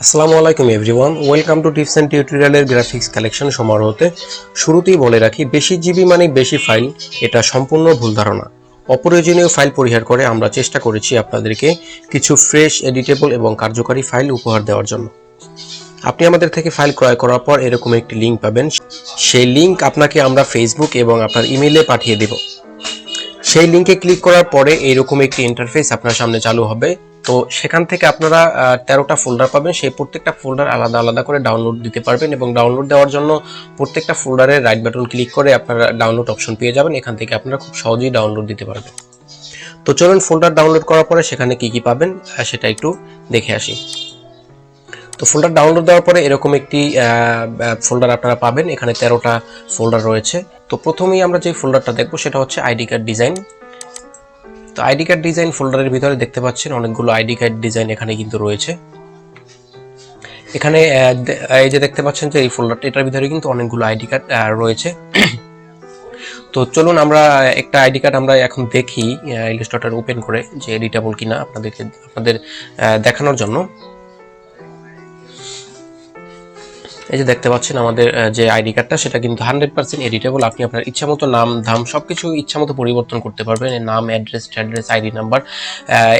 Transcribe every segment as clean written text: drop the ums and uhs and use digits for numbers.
আসসালামু আলাইকুম everyone, welcome to tips and টিউটোরিয়ালের গ্রাফিক্স কালেকশন সমারোহতে। শুরুতেই বলে রাখি, বেশি জিবি মানে বেশি ফাইল, এটা সম্পূর্ণ ভুল ধারণা। অপ্রয়োজনীয় ফাইল পরিহার করে আমরা চেষ্টা করেছি আপনাদেরকে কিছু ফ্রেশ, এডিটেবল এবং কার্যকারী ফাইল উপহার দেওয়ার জন্য। আপনি আমাদের থেকে ফাইল ক্রয় করার পর এরকম একটি লিঙ্ক পাবেন। সেই লিঙ্ক আপনাকে আমরা ফেসবুক এবং আপনার ইমেইলে পাঠিয়ে দেব। সেই লিঙ্কে ক্লিক করার পরে এইরকম একটি ইন্টারফেস আপনার সামনে চালু হবে। তো সেখান থেকে আপনারা 13টা ফোল্ডার পাবেন। সেই প্রত্যেকটা ফোল্ডার আলাদা আলাদা করে ডাউনলোড দিতে পারবেন এবং ডাউনলোড দেওয়ার জন্য প্রত্যেকটা ফোল্ডারের রাইট বাটন ক্লিক করে আপনারা ডাউনলোড অপশন পেয়ে যাবেন। এখান থেকে আপনারা খুব সহজেই ডাউনলোড দিতে পারবেন। তো চলুন ফোল্ডার ডাউনলোড করার পরে সেখানে কি কি পাবেন সেটা একটু দেখে আসি। তো ফোল্ডার ডাউনলোড দেওয়ার পরে এরকম একটি ফোল্ডার আপনারা পাবেন। এখানে 13টা ফোল্ডার রয়েছে। তো প্রথমেই আমরা যে ফোল্ডারটা দেখবো সেটা হচ্ছে আইডি কার্ড ডিজাইন। তো আইডি কার্ড ডিজাইন ফোল্ডারের ভিতরে দেখতে পাচ্ছেন অনেকগুলো আইডি কার্ড ডিজাইন এখানে কিন্তু রয়েছে। এখানে এই যে দেখতে পাচ্ছেন যে এই ফোল্ডারটা, এটার ভিতরে কিন্তু অনেকগুলো আইডি কার্ড রয়েছে। তো চলুন আমরা একটা আইডি কার্ড আমরা এখন দেখি ইলাস্ট্রেটর ওপেন করে যে এডিটেবল কিনা আপনাদের দেখানোর জন্য। এই যে দেখতে পাচ্ছেন আমাদের যে আইডি কার্ডটা, সেটা কিন্তু 100% এডিটেবল। আপনি আপনার ইচ্ছামতো নাম ধাম সবকিছু ইচ্ছামতো পরিবর্তন করতে পারবেন। নাম, অ্যাড্রেস, আইডি নাম্বার,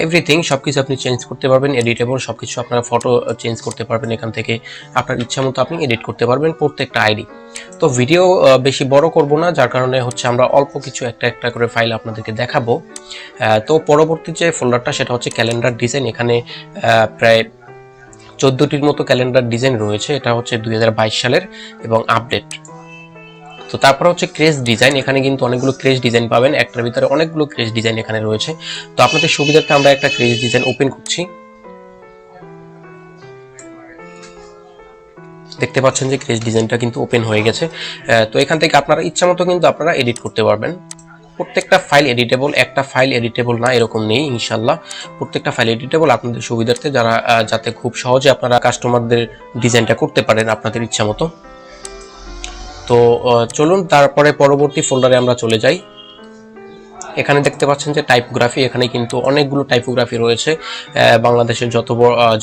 এভরিথিং সবকিছু আপনি চেঞ্জ করতে পারবেন। এডিটেবল সবকিছু, আপনারা ফটো চেঞ্জ করতে পারবেন। এখান থেকে আপনার ইচ্ছামতো আপনি এডিট করতে পারবেন প্রত্যেকটা আইডি। তো ভিডিও বেশি বড় করব না, যার কারণে হচ্ছে আমরা অল্প কিছু একটা একটা করে ফাইল আপনাদেরকে দেখাবো। তো পরবর্তী যে ফোল্ডারটা সেটা হচ্ছে ক্যালেন্ডার ডিজাইন। এখানে প্রায় 14টির মতো ক্যালেন্ডার ডিজাইন রয়েছে। এটা হচ্ছে 2022 সালের এবং আপডেট। তো তারপর হচ্ছে ক্রেজ ডিজাইন। এখানে কিন্তু অনেকগুলো ক্রেজ ডিজাইন পাবেন, একটার ভিতরে অনেকগুলো ক্রেজ ডিজাইন এখানে রয়েছে। তো আপনাদের সুবিধার্থে আমরা একটা ক্রেজ ডিজাইন ওপেন করছি। দেখতে পাচ্ছেন যে ক্রেজ ডিজাইনটা কিন্তু ওপেন হয়ে গেছে। তো এখান থেকে আপনারা ইচ্ছামতো কিন্তু আপনারা এডিট করতে পারবেন। প্রত্যেকটা ফাইল এডিটেবল, একটা ফাইল এডিটেবল না এরকম নেই ইনশাল্লাহ। প্রত্যেকটা ফাইল এডিটেবল আপনাদের সুবিধার্থে, যাতে খুব সহজে আপনারা কাস্টমারদের ডিজাইনটা করতে পারেন আপনাদের ইচ্ছা মতো। তো চলুন তারপরে পরবর্তী ফোল্ডারে আমরা চলে যাই। এখানে দেখতে পাচ্ছেন যে টাইপোগ্রাফি। এখানে কিন্তু অনেকগুলো টাইপোগ্রাফি রয়েছে। বাংলাদেশের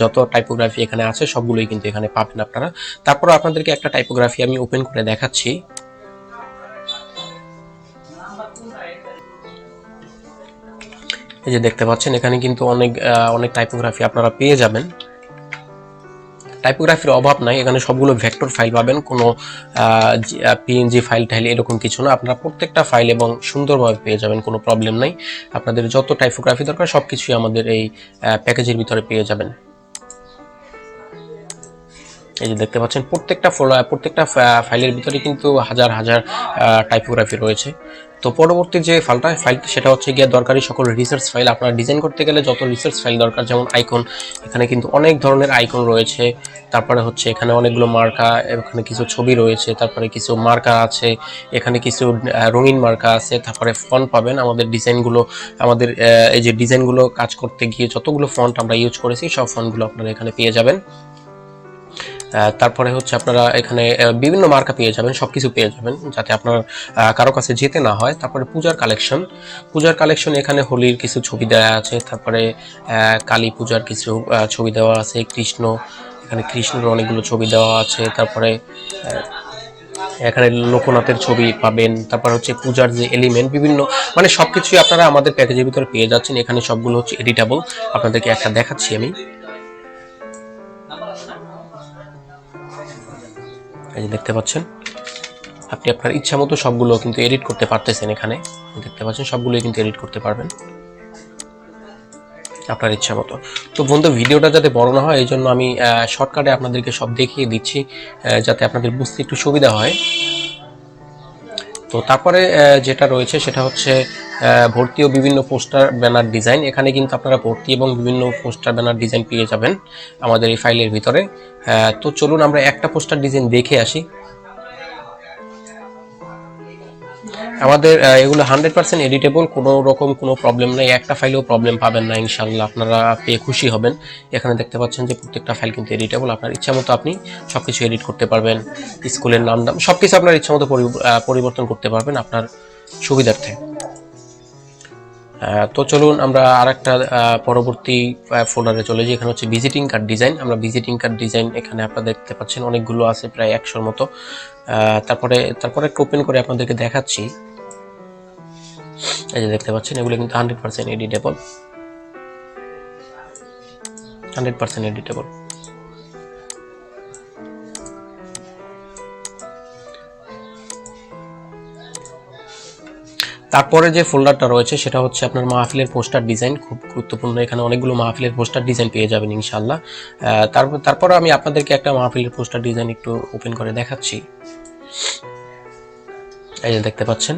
যত টাইপোগ্রাফি এখানে আছে সবগুলোই কিন্তু এখানে পাবেন আপনারা। তারপর আপনাদেরকে একটা টাইপোগ্রাফি আমি ওপেন করে দেখাচ্ছি। এই যে দেখতে পাচ্ছেন এখানে কিন্তু অনেক টাইপোগ্রাফি আপনারা পেয়ে যাবেন। টাইপোগ্রাফির অভাব নাই, এখানে সবগুলো ভেক্টর ফাইল পাবেন। কোনো পিএনজি ফাইল টাইল এরকম কিছু না। আপনারা প্রত্যেকটা ফাইল এবং সুন্দরভাবে পেয়ে যাবেন, কোনো প্রবলেম নাই। আপনাদের যত টাইপোগ্রাফি দরকার সবকিছুই আমাদের এই প্যাকেজের ভিতরে পেয়ে যাবেন। এই যে দেখতে পাচ্ছেন প্রত্যেকটা ফাইলের ভিতরে কিন্তু হাজার হাজার টাইপোগ্রাফি রয়েছে। তো পরবর্তী যে ফাইলটা সেটা হচ্ছে গিয়ে দরকারি সকল রিসার্চ ফাইল। আপনারা ডিজাইন করতে গেলে যত রিসার্চ ফাইল দরকার, যেমন আইকন, এখানে কিন্তু অনেক ধরনের আইকন রয়েছে। তারপরে হচ্ছে এখানে অনেকগুলো মার্কা, এখানে কিছু ছবি রয়েছে, তারপরে কিছু মার্কা আছে, এখানে কিছু রঙিন মার্কা আছে। তারপরে ফন্ট পাবেন। আমাদের এই যে ডিজাইনগুলো কাজ করতে গিয়ে যতগুলো ফন্ট আমরা ইউজ করেছি সব ফন্টগুলো আপনারা এখানে পেয়ে যাবেন। তারপরে হচ্ছে আপনারা এখানে বিভিন্ন মার্কা পেয়ে যাবেন, সবকিছু পেয়ে যাবেন যাতে আপনার কারো কাছে যেতে না হয়। তারপরে পূজার কালেকশন, এখানে হোলির কিছু ছবি দেওয়া আছে। তারপরে কালী পূজার কিছু ছবি দেওয়া আছে। এখানে কৃষ্ণের অনেকগুলো ছবি দেওয়া আছে। তারপরে এখানে লোকনাথের ছবি পাবেন। তারপর হচ্ছে পূজার যে এলিমেন্ট বিভিন্ন, মানে সবকিছুই আপনারা আমাদের প্যাকেজের ভিতরে পেয়ে যাচ্ছেন। এখানে সবগুলো হচ্ছে এডিটেবল। আপনাদেরকে একটা দেখাচ্ছি আমি। এই যে দেখতে পাচ্ছেন আপনি আপনার ইচ্ছা মতো সবগুলো কিন্তু এডিট করতে পারতেছেন। এখানে দেখতে পাচ্ছেন সবগুলোই কিন্তু এডিট করতে পারবেন আপনার ইচ্ছা মতো। তো বন্ধু, ভিডিওটা যাতে বড় না হয় এই জন্য আমি শর্টকাটে আপনাদেরকে সব দেখিয়ে দিচ্ছি, যাতে আপনাদের বুঝতে একটু সুবিধা হয়। তো তারপরে যেটা রয়েছে সেটা হচ্ছে ভর্তি ও বিভিন্ন পোস্টার ব্যানার ডিজাইন। এখানে কিন্তু আপনারা ভর্তি এবং বিভিন্ন পোস্টার ব্যানার ডিজাইন পেয়ে যাবেন আমাদের এই ফাইলের ভিতরে। তো চলুন আমরা একটা পোস্টার ডিজাইন দেখে আসি। আমাদের এগুলো 100% এডিটেবল, কোনো রকম কোনো প্রবলেম নেই। একটা ফাইলেও প্রবলেম পাবেন না ইনশাল্লাহ, আপনারা পেয়ে খুশি হবেন। এখানে দেখতে পাচ্ছেন যে প্রত্যেকটা ফাইল কিন্তু এডিটেবল। আপনার ইচ্ছা মতো আপনি সবকিছু এডিট করতে পারবেন। স্কুলের নাম সবকিছু আপনার ইচ্ছা মতো পরিবর্তন করতে পারবেন আপনার সুবিধার্থে। তো চলুন আমরা আরেকটা পরবর্তী ফোল্ডারে চলে যাই। এখানে হচ্ছে ভিজিটিং কার্ড ডিজাইন। আমরা ভিজিটিং কার্ড ডিজাইন এখানে আপনারা দেখতে পাচ্ছেন অনেকগুলো আছে, প্রায় 100-র মতো। তারপরে ওপেন করে আপনাদেরকে দেখাচ্ছি। এই যে দেখতে পাচ্ছেন এগুলো কিন্তু 100% এডিটেবল, 100% এডিটেবল। তারপরে যে ফোল্ডারটা রয়েছে সেটা হচ্ছে আপনার মাহফিলের পোস্টার ডিজাইন, খুব গুরুত্বপূর্ণ। এখানে অনেকগুলো মাহফিলের পোস্টার ডিজাইন পেয়ে যাবেন ইনশাআল্লাহ। তারপর আমি আপনাদেরকে একটা মাহফিলের পোস্টার ডিজাইন একটু ওপেন করে দেখাচ্ছি। এই যে দেখতে পাচ্ছেন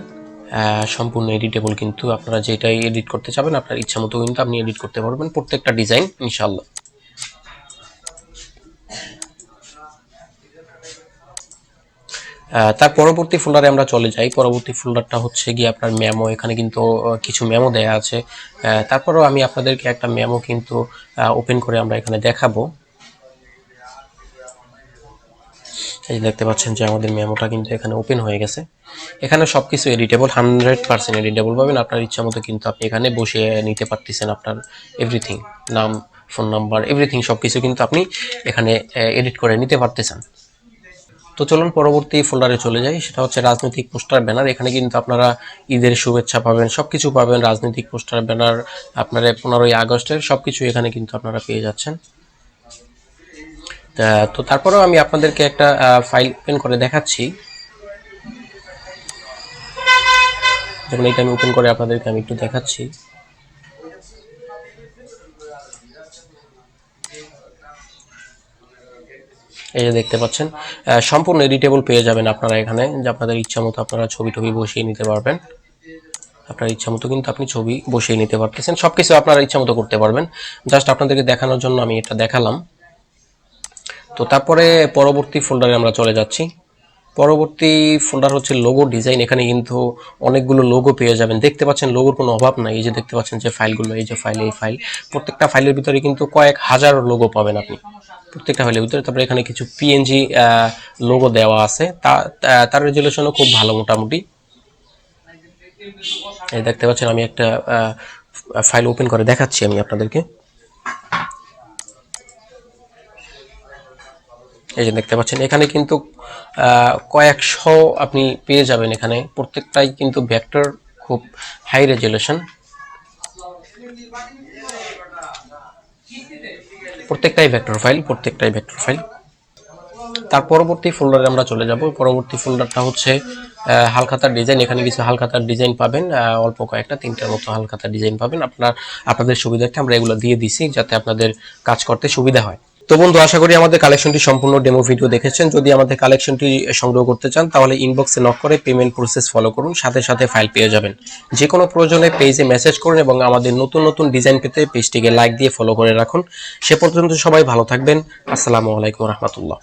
সম্পূর্ণ এডিটেবল, কিন্তু আপনারা যেটাই এডিট করতে চাবেন আপনার ইচ্ছা মতো কিন্তু আপনি এডিট করতে পারবেন প্রত্যেকটা ডিজাইন ইনশাআল্লাহ। তার পরবর্তী ফোল্ডারে আমরা চলে যাই। পরবর্তী ফোল্ডারটা হচ্ছে গিয়ে আপনার মেমো। এখানে কিন্তু কিছু মেমো দেয়া আছে। তারপরেও আমি আপনাদেরকে একটা মেমো কিন্তু ওপেন করে আমরা এখানে দেখাবো। এই দেখতে পাচ্ছেন যে আমাদের মেমোটা কিন্তু এখানে ওপেন হয়ে গেছে। এখানে সবকিছু এডিটেবল, 100% এডিটেবল পাবেন। আপনার ইচ্ছা মতো কিন্তু আপনি এখানে বসিয়ে নিতে পারতেছেন আপনার এভরিথিং, নাম, ফোন নাম্বার, এভরিথিং সবকিছু কিন্তু আপনি এখানে এডিট করে নিতে পারতেছেন। তো চলুন পরবর্তী ফোল্ডারে চলে যাই। সেটা হচ্ছে রাজনৈতিক পোস্টার ব্যানার। এখানে কিন্তু আপনারা ঈদের শুভেচ্ছা পাবেন, সবকিছু পাবেন। রাজনৈতিক পোস্টার ব্যানার আপনারা 15ই আগস্টের সবকিছু এখানে কিন্তু আপনারা পেয়ে যাচ্ছেন। তো তারপরেও আমি আপনাদেরকে একটা ফাইল ওপেন করে দেখাচ্ছি। যেমন এটা আমি ওপেন করে আপনাদেরকে আমি একটু দেখাচ্ছি। এই যে দেখতে পাচ্ছেন সম্পূর্ণ এডিটেবল পেয়ে যাবেন আপনারা এখানে, যে আপনাদের ইচ্ছা মতো আপনারা ছবি বসিয়ে নিতে পারবেন। আপনার ইচ্ছা মতো কিন্তু আপনি ছবি বসিয়ে নিতে পারতেছেন, সবকিছু আপনারা ইচ্ছা মতো করতে পারবেন। জাস্ট আপনাদেরকে দেখানোর জন্য আমি এটা দেখালাম। তো তারপরে পরবর্তী ফোল্ডারে আমরা চলে যাচ্ছি। পরবর্তী ফোল্ডার হচ্ছে লোগো ডিজাইন। এখানে কিন্তু অনেকগুলো লোগো পেয়ে যাবেন। দেখতে পাচ্ছেন লোগোর কোনো অভাব নাই। এই যে দেখতে পাচ্ছেন যে ফাইলগুলো, এই যে ফাইল, এই ফাইল, প্রত্যেকটা ফাইলের ভিতরে কিন্তু কয়েক হাজার লোগো পাবেন আপনি প্রত্যেকটা ফাইলের ভিতরে। তারপরে এখানে কিছু পিএনজি লোগো দেওয়া আছে, তার রেজুলেশনও খুব ভালো মোটামুটি। এই দেখতে পাচ্ছেন আমি একটা ফাইল ওপেন করে দেখাচ্ছি আমি আপনাদেরকে। এই যে দেখতে পাচ্ছেন এখানে কিন্তু কয়েকশো আপনি পেয়ে যাবেন। এখানে প্রত্যেকটাই কিন্তু ভেক্টর, খুব হাই রেজুলেশন, প্রত্যেকটাই ভেক্টর ফাইল। তার পরবর্তী ফোল্ডারে আমরা চলে যাব। পরবর্তী ফোল্ডারটা হচ্ছে হালখাতার ডিজাইন। এখানে কিছু হালখাতার ডিজাইন পাবেন, অল্প কয়েকটা, 3টার মতো হালখাতার ডিজাইন পাবেন। আপনাদের সুবিধার্থে আমরা এগুলো দিয়ে দিছি, যাতে আপনাদের কাজ করতে সুবিধা হয়। তো বন্ধু, আশা করি আমাদের কালেকশনটি সম্পূর্ণ ডেমো ভিডিও দেখেছেন। যদি আমাদের কালেকশনটি সংগ্রহ করতে চান তাহলে ইনবক্সে নক করে পেমেন্ট প্রসেস ফলো করুন, সাথে সাথে ফাইল পেয়ে যাবেন। যে কোনো প্রয়োজনে পেজে মেসেজ করুন এবং আমাদের নতুন ডিজাইন পেতে পেজটিকে লাইক দিয়ে ফলো করে রাখুন। সে পর্যন্ত সবাই ভালো থাকবেন। আসসালামু আলাইকুম রহমতুল্লাহ।